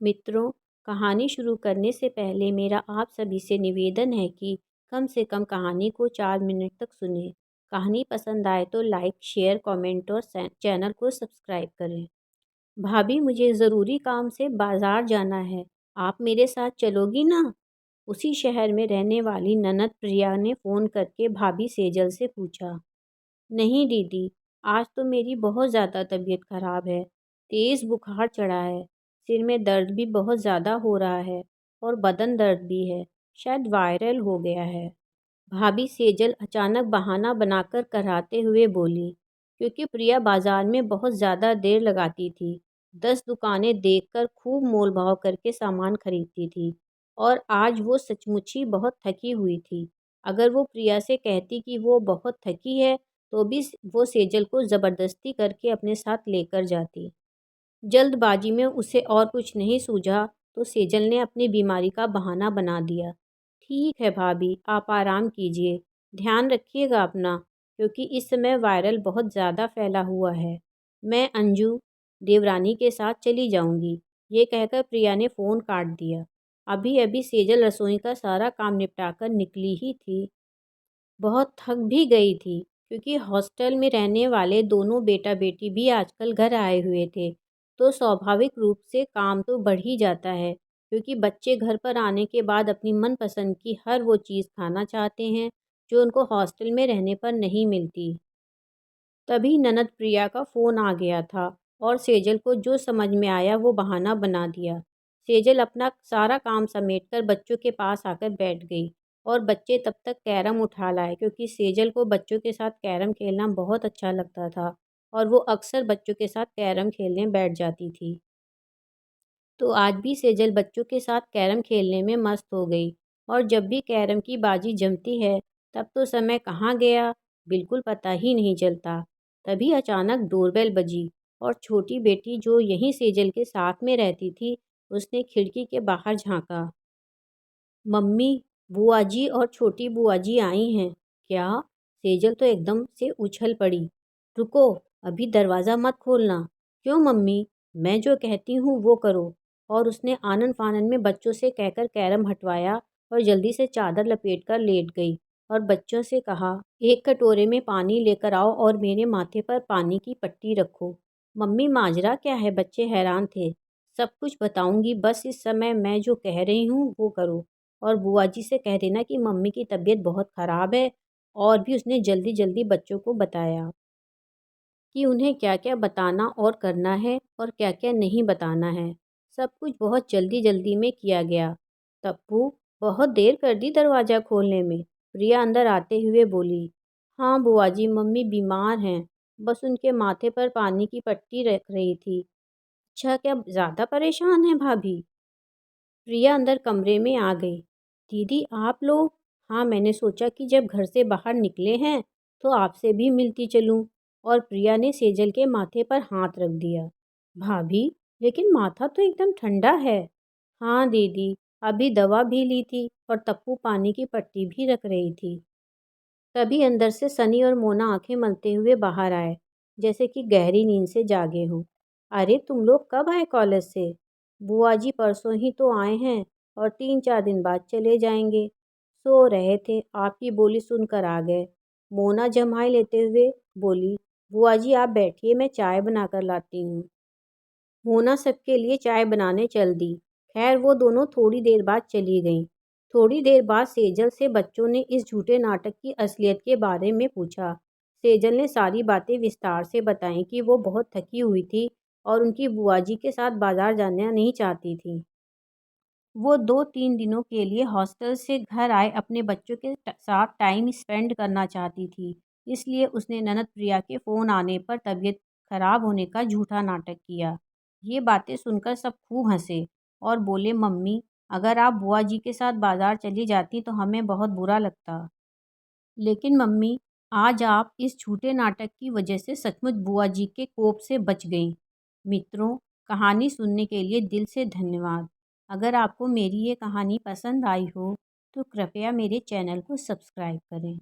मित्रों, कहानी शुरू करने से पहले मेरा आप सभी से निवेदन है कि कम से कम कहानी को 4 मिनट तक सुनें। कहानी पसंद आए तो लाइक, शेयर, कमेंट और चैनल को सब्सक्राइब करें। भाभी, मुझे ज़रूरी काम से बाज़ार जाना है। आप मेरे साथ चलोगी ना? उसी शहर में रहने वाली ननद प्रिया ने फ़ोन करके भाभी सेजल से पूछा। नहीं दीदी, आज तो मेरी बहुत ज़्यादा तबीयत ख़राब है। तेज़ बुखार चढ़ा है, सिर में दर्द भी बहुत ज़्यादा हो रहा है और बदन दर्द भी है। शायद वायरल हो गया है। भाभी सेजल अचानक बहाना बनाकर कराते हुए बोली, क्योंकि प्रिया बाजार में बहुत ज़्यादा देर लगाती थी। 10 दुकानें देखकर खूब मोल भाव करके सामान खरीदती थी और आज वो सचमुच ही बहुत थकी हुई थी। अगर वो प्रिया से कहती कि वो बहुत थकी है तो भी वो सेजल को ज़बरदस्ती करके अपने साथ लेकर जाती। जल्दबाजी में उसे और कुछ नहीं सूझा तो सेजल ने अपनी बीमारी का बहाना बना दिया। ठीक है भाभी, आप आराम कीजिए, ध्यान रखिएगा अपना, क्योंकि इस समय वायरल बहुत ज़्यादा फैला हुआ है। मैं अंजू देवरानी के साथ चली जाऊंगी। ये कहकर प्रिया ने फ़ोन काट दिया। अभी अभी सेजल रसोई का सारा काम निपटाकर निकली ही थी। बहुत थक भी गई थी, क्योंकि हॉस्टल में रहने वाले दोनों बेटा बेटी भी आजकल घर आए हुए थे। तो स्वाभाविक रूप से काम तो बढ़ ही जाता है, क्योंकि बच्चे घर पर आने के बाद अपनी मनपसंद की हर वो चीज़ खाना चाहते हैं जो उनको हॉस्टल में रहने पर नहीं मिलती। तभी ननद प्रिया का फ़ोन आ गया था और सेजल को जो समझ में आया वो बहाना बना दिया। सेजल अपना सारा काम समेटकर बच्चों के पास आकर बैठ गई और बच्चे तब तक कैरम उठा लाए, क्योंकि सेजल को बच्चों के साथ कैरम खेलना बहुत अच्छा लगता था और वो अक्सर बच्चों के साथ कैरम खेलने बैठ जाती थी। तो आज भी सेजल बच्चों के साथ कैरम खेलने में मस्त हो गई और जब भी कैरम की बाजी जमती है तब तो समय कहाँ गया बिल्कुल पता ही नहीं चलता। तभी अचानक डोरबेल बजी और छोटी बेटी जो यहीं सेजल के साथ में रहती थी, उसने खिड़की के बाहर झांका। मम्मी, बुआ जी और छोटी बुआ जी आई हैं। क्या? सेजल तो एकदम से उछल पड़ी। रुको, अभी दरवाज़ा मत खोलना। क्यों मम्मी? मैं जो कहती हूँ वो करो। और उसने आनन फानन में बच्चों से कहकर कैरम हटवाया और जल्दी से चादर लपेट कर लेट गई और बच्चों से कहा, एक कटोरे में पानी लेकर आओ और मेरे माथे पर पानी की पट्टी रखो। मम्मी, माजरा क्या है? बच्चे हैरान थे। सब कुछ बताऊंगी, बस इस समय मैं जो कह रही हूँ वो करो। और बुआ जी से कह देना कि मम्मी की तबीयत बहुत ख़राब है। और भी उसने जल्दी जल्दी बच्चों को बताया कि उन्हें क्या क्या बताना और करना है और क्या क्या नहीं बताना है। सब कुछ बहुत जल्दी जल्दी में किया गया। तप्पू, बहुत देर कर दी दरवाज़ा खोलने में। प्रिया अंदर आते हुए बोली। हाँ बुआ जी, मम्मी बीमार हैं, बस उनके माथे पर पानी की पट्टी रख रही थी। अच्छा, क्या ज़्यादा परेशान है भाभी? प्रिया अंदर कमरे में आ गई। दीदी, आप लोग? हाँ, मैंने सोचा कि जब घर से बाहर निकले हैं तो आपसे भी मिलती चलूं। और प्रिया ने सेजल के माथे पर हाथ रख दिया। भाभी, लेकिन माथा तो एकदम ठंडा है। हाँ दीदी, अभी दवा भी ली थी और तप्पू पानी की पट्टी भी रख रही थी। तभी अंदर से सनी और मोना आंखें मलते हुए बाहर आए, जैसे कि गहरी नींद से जागे हों। अरे तुम लोग कब आए कॉलेज से? बुआ जी परसों ही तो आए हैं और 3-4 दिन बाद चले जाएंगे। सो रहे थे, आपकी बोली सुनकर आ गए। मोना जम्हाई लेते हुए बोली। बुआ जी आप बैठिए, मैं चाय बनाकर लाती हूँ। मोना सबके लिए चाय बनाने चल दी। खैर वो दोनों थोड़ी देर बाद चली गईं। थोड़ी देर बाद सेजल से बच्चों ने इस झूठे नाटक की असलियत के बारे में पूछा। सेजल ने सारी बातें विस्तार से बताईं कि वो बहुत थकी हुई थी और उनकी बुआ जी के साथ बाजार जाना नहीं चाहती थी। वो 2-3 दिनों के लिए हॉस्टल से घर आए अपने बच्चों के साथ टाइम स्पेंड करना चाहती थी। इसलिए उसने ननद प्रिया के फ़ोन आने पर तबीयत खराब होने का झूठा नाटक किया। ये बातें सुनकर सब खूब हंसे और बोले, मम्मी, अगर आप बुआ जी के साथ बाजार चली जाती तो हमें बहुत बुरा लगता। लेकिन मम्मी, आज आप इस झूठे नाटक की वजह से सचमुच बुआ जी के कोप से बच गईं। मित्रों, कहानी सुनने के लिए दिल से धन्यवाद। अगर आपको मेरी ये कहानी पसंद आई हो तो कृपया मेरे चैनल को सब्सक्राइब करें।